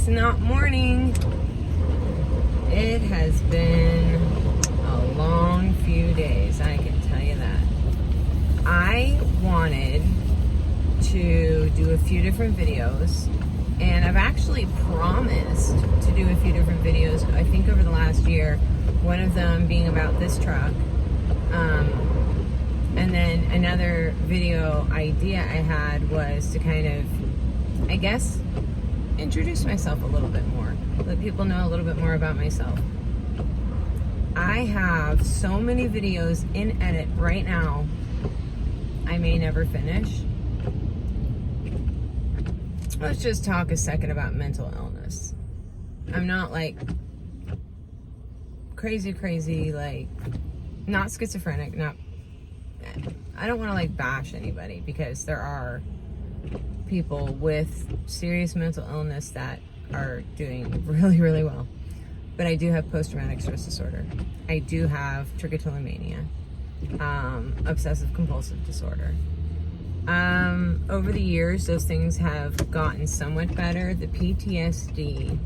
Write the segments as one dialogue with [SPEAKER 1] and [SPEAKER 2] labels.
[SPEAKER 1] it's not morning. It has been a long few days, I can tell you that. I wanted to do a few different videos, and I've actually promised to do a few different videos, I think over the last year, one of them being about this truck. And then another video idea I had was to kind of, I guess, introduce myself a little bit more. Let people know a little bit more about myself. I have so many videos in edit right now, I may never finish. Let's just talk a second about mental illness. I'm not like crazy, like not schizophrenic, I don't want to like bash anybody, because there are people with serious mental illness that are doing really well. But I do have post-traumatic stress disorder. I do have trichotillomania, obsessive compulsive disorder. Over the years, those things have gotten somewhat better. The PTSD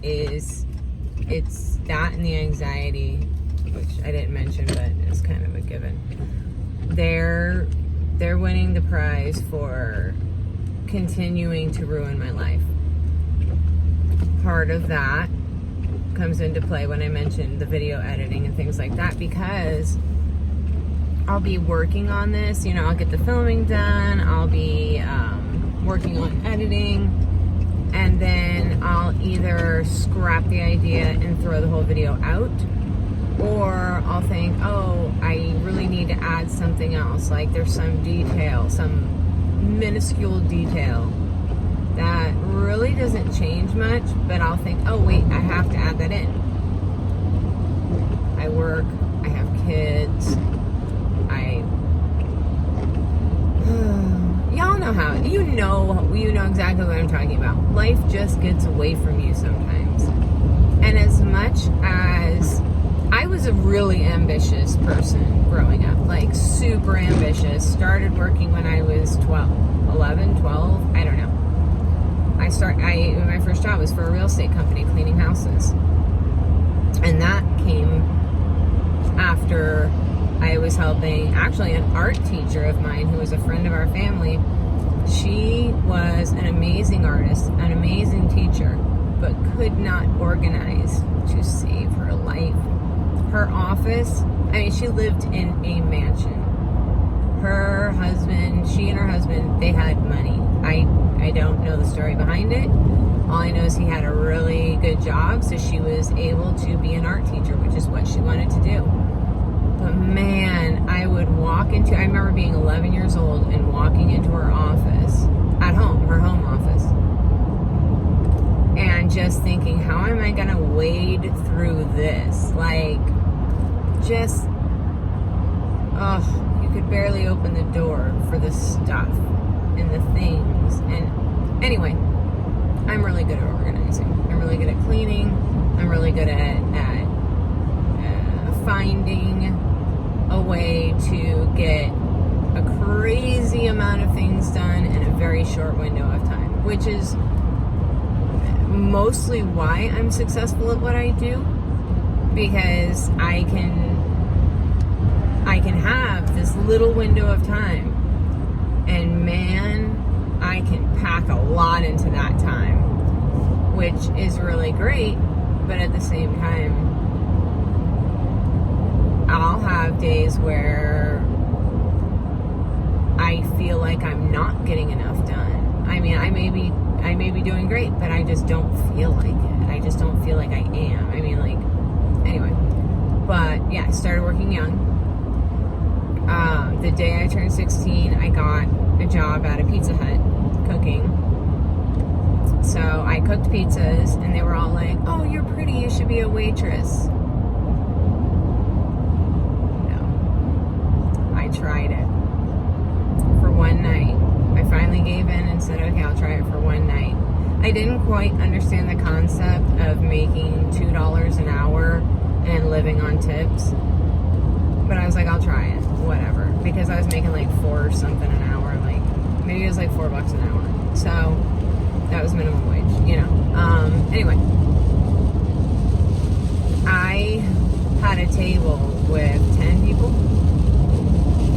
[SPEAKER 1] it's that and the anxiety, which I didn't mention, but it's kind of a given. They're winning the prize for continuing to ruin my life. Part of that comes into play when I mentioned the video editing and things like that, because I'll be working on this, I'll get the filming done, I'll be working on editing, and then I'll either scrap the idea and throw the whole video out, or I'll think, oh, I really need to add something else, like there's some detail, some minuscule detail that really doesn't change much, but I'll think, oh wait, I have to add that in. I work, I have kids, y'all know how, you know exactly what I'm talking about. Life just gets away from you sometimes. And as much as I was a really ambitious person growing up, like super ambitious, started working when I was 11, 12, I don't know. My first job was for a real estate company cleaning houses. And that came after I was helping, actually, an art teacher of mine who was a friend of our family. She was an amazing artist, an amazing teacher, but could not organize to save her life. Her office, she lived in a mansion. She and her husband, they had money. I don't know the story behind it. All I know is he had a really good job, so she was able to be an art teacher, which is what she wanted to do. But man, I remember being 11 years old and walking into her office, at home, her home office, and just thinking, how am I gonna wade through this? You could barely open the door for the stuff and the things. And anyway, I'm really good at organizing. I'm really good at cleaning. I'm really good at finding a way to get a crazy amount of things done in a very short window of time, which is mostly why I'm successful at what I do, because I can have this little window of time, and man, I can pack a lot into that time, which is really great. But at the same time, I'll have days where I feel like I'm not getting enough done. I may be doing great, but I just don't feel like it. I just don't feel like I am. Anyway. But yeah, I started working young. The day I turned 16, I got a job at a Pizza Hut cooking. So I cooked pizzas, and they were all like, oh, you're pretty, you should be a waitress. I tried it for one night. I finally gave in and said, okay, I'll try it for one night. I didn't quite understand the concept of making $2 an hour and living on tips, but I was like, I'll try it, whatever, because I was making like $4 or something an hour, maybe it was like $4 an hour. So That was minimum wage, you know. Anyway, I had a table with 10 people.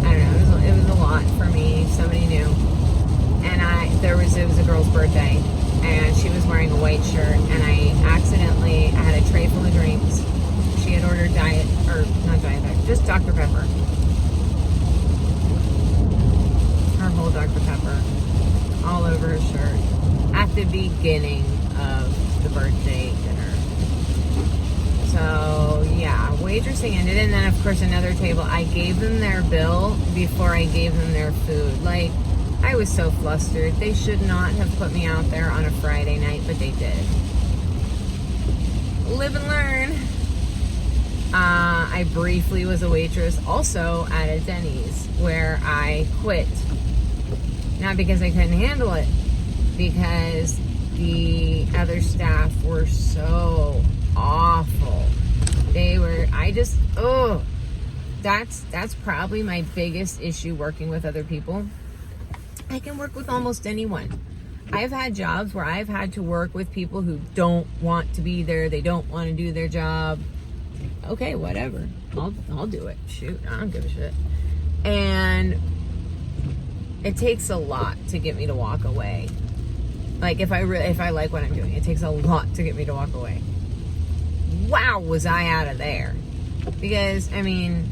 [SPEAKER 1] I don't know, it was a lot for me. Somebody new. And it was a girl's birthday, and she was wearing a white shirt, and I had a tray full of drinks. She had ordered just Dr. Pepper. Her whole Dr. Pepper all over her shirt at the beginning of the birthday dinner. So yeah, waitressing ended, and then of course another table, I gave them their bill before I gave them their food. Like, I was so flustered. They should not have put me out there on a Friday night, but they did. Live and learn. I briefly was a waitress also at a Denny's, where I quit. Not because I couldn't handle it, because the other staff were so awful. That's probably my biggest issue working with other people. I can work with almost anyone. I've had jobs where I've had to work with people who don't want to be there. They don't want to do their job. Okay, whatever. I'll do it. Shoot, I don't give a shit. And it takes a lot to get me to walk away. Like, if I like what I'm doing, it takes a lot to get me to walk away. Wow, was I out of there. Because, I mean,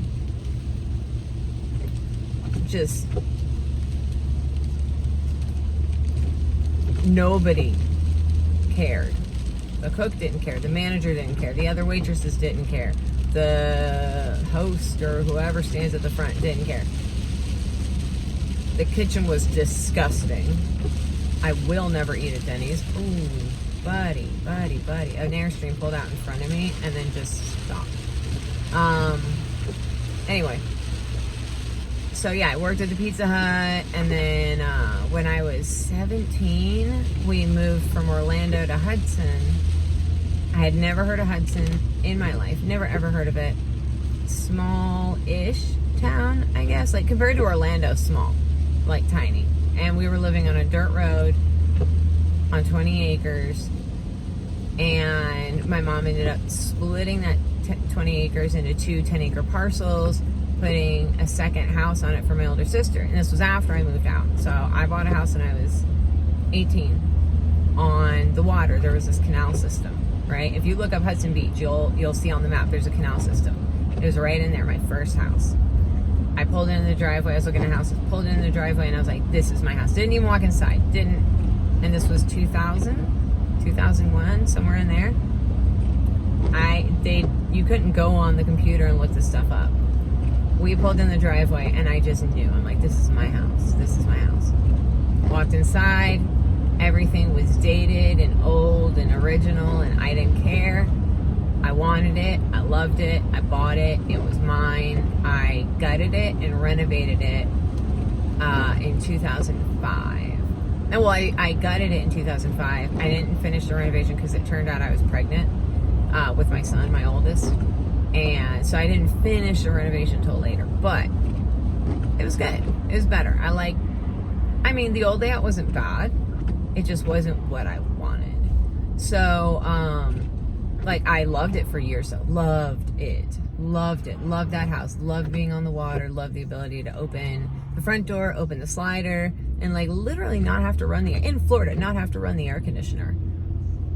[SPEAKER 1] just nobody cared. The cook didn't care. The manager didn't care. The other waitresses didn't care. The host or whoever stands at the front didn't care. The kitchen was disgusting. I will never eat at Denny's. Ooh, buddy. An Airstream pulled out in front of me and then just stopped. Anyway. So yeah, I worked at the Pizza Hut, and then when I was 17, we moved from Orlando to Hudson. I had never heard of Hudson in my life. Never ever heard of it. Small-ish town, I guess. Like, compared to Orlando, small. Like, tiny. And we were living on a dirt road on 20 acres. And my mom ended up splitting that 20 acres into two 10-acre parcels, putting a second house on it for my older sister. And this was after I moved out. So I bought a house when I was 18 on the water. There was this canal system, right? If you look up Hudson Beach, you'll see on the map there's a canal system. It was right in there, my first house. I pulled into the driveway. I was looking at houses, pulled into the driveway, and I was like, this is my house. Didn't even walk inside. And this was 2001, somewhere in there. You couldn't go on the computer and look this stuff up. We pulled in the driveway, and I just knew. I'm like, this is my house. This is my house. Walked inside. Everything was dated and old and original, and I didn't care. I wanted it. I loved it. I bought it. It was mine. I gutted it and renovated it in 2005. And well, I gutted it in 2005. I didn't finish the renovation because it turned out I was pregnant with my son, my oldest. And so I didn't finish the renovation until later. But it was good. It was better. The old layout wasn't bad. It just wasn't what I wanted. So, I loved it for years. So loved it. Loved that house. Loved being on the water. Loved the ability to open the front door, open the slider, and literally not have to run in Florida, not have to run the air conditioner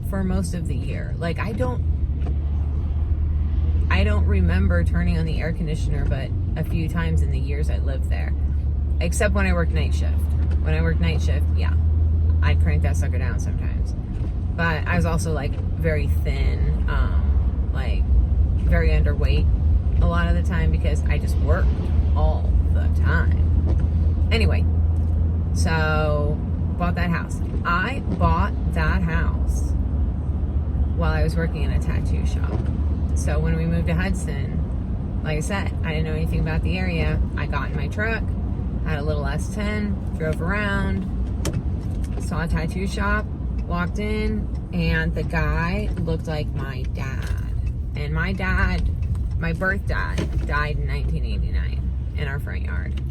[SPEAKER 1] for most of the year. I don't remember turning on the air conditioner but a few times in the years I lived there. Except when I worked night shift. When I worked night shift, yeah, I'd crank that sucker down sometimes. But I was also very thin, very underweight a lot of the time because I just worked all the time. Anyway, so bought that house. I bought that house while I was working in a tattoo shop. So when we moved to Hudson, like I said, I didn't know anything about the area. I got in my truck, had a little S10, drove around, saw a tattoo shop, walked in, and the guy looked like my dad. And my birth dad, died in 1989 in our front yard.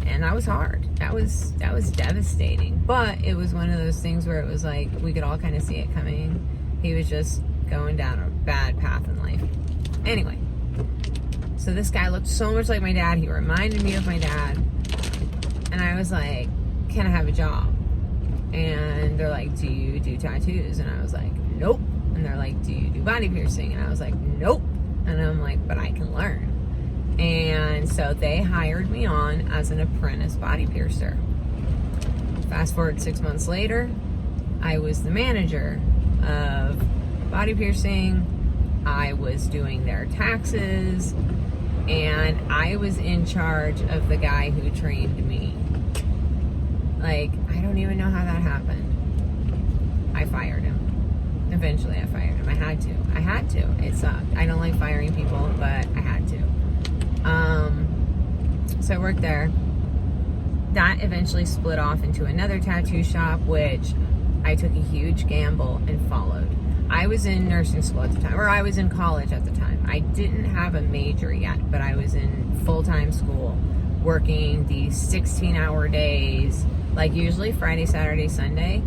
[SPEAKER 1] And that was hard. That was devastating. But it was one of those things where it was like we could all kind of see it coming. He was just going down a bad path in life. Anyway, so this guy looked so much like my dad. He reminded me of my dad. And I was like, can I have a job? And they're like, do you do tattoos? And I was like, nope. And they're like, do you do body piercing? And I was like, nope. And I'm like, but I can learn. And so they hired me on as an apprentice body piercer. Fast forward 6 months later, I was the manager of body piercing. I was doing their taxes, and I was in charge of the guy who trained me. Like, I don't even know how that happened. I fired him. Eventually I fired him. I had to. It sucked. I don't like firing people, but I had to. So I worked there. That eventually split off into another tattoo shop, which I took a huge gamble and followed. I was in nursing school at the time, or I was in college at the time. I didn't have a major yet, but I was in full-time school, working these 16-hour days, like usually Friday, Saturday, Sunday,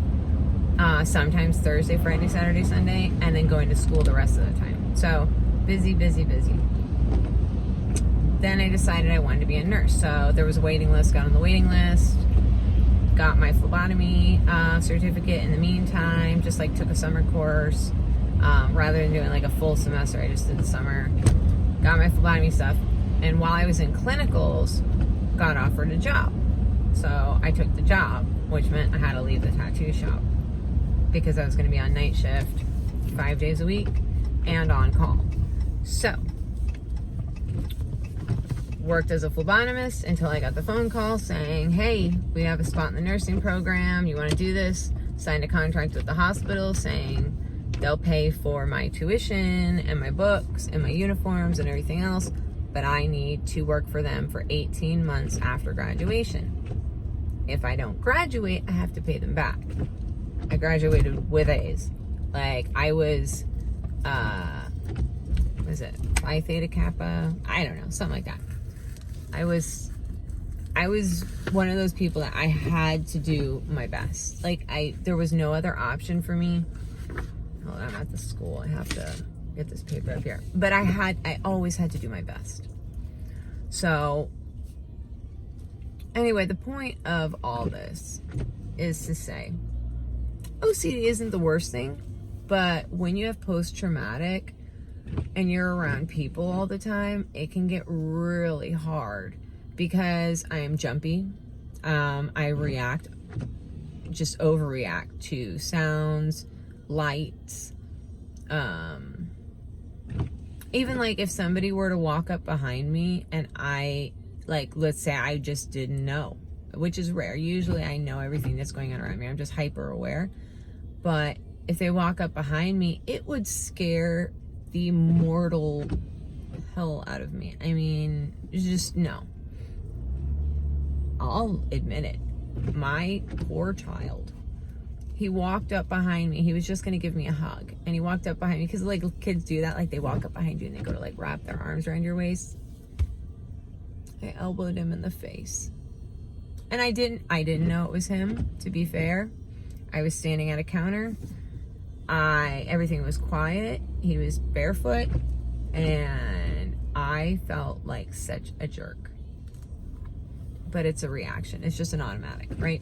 [SPEAKER 1] sometimes Thursday, Friday, Saturday, Sunday, and then going to school the rest of the time. So busy. Then I decided I wanted to be a nurse. So there was a waiting list, got on the waiting list, got my phlebotomy certificate in the meantime, just like took a summer course. Rather than doing like a full semester, I just did the summer, got my phlebotomy stuff. And while I was in clinicals, got offered a job. So I took the job, which meant I had to leave the tattoo shop because I was going to be on night shift 5 days a week and on call. So worked as a phlebotomist until I got the phone call saying, hey, we have a spot in the nursing program. You want to do this? Signed a contract with the hospital saying they'll pay for my tuition and my books and my uniforms and everything else, but I need to work for them for 18 months after graduation. If I don't graduate, I have to pay them back. I graduated with A's. Like, I was, was it Phi Theta Kappa? I don't know, something like that. I was one of those people that I had to do my best. Like, there was no other option for me. Hold on, I'm at the school. I have to get this paper up here. But I always had to do my best. So, anyway, the point of all this is to say, OCD isn't the worst thing, but when you have post-traumatic and you're around people all the time, it can get really hard because I am jumpy. I react, just overreact to sounds, lights. Even like if somebody were to walk up behind me and I, like, let's say I just didn't know, which is rare. Usually I know everything that's going on around me. I'm just hyper aware. But if they walk up behind me, it would scare the mortal hell out of me. I mean, just no. I'll admit it. My poor child, he walked up behind me. He was just going to give me a hug. And he walked up behind me because, like, kids do that. Like, they walk up behind you and they go to, like, wrap their arms around your waist. I elbowed him in the face. And I didn't know it was him, to be fair. I was standing at a counter. Everything was quiet. He was barefoot. And I felt like such a jerk. But it's a reaction. It's just an automatic, right?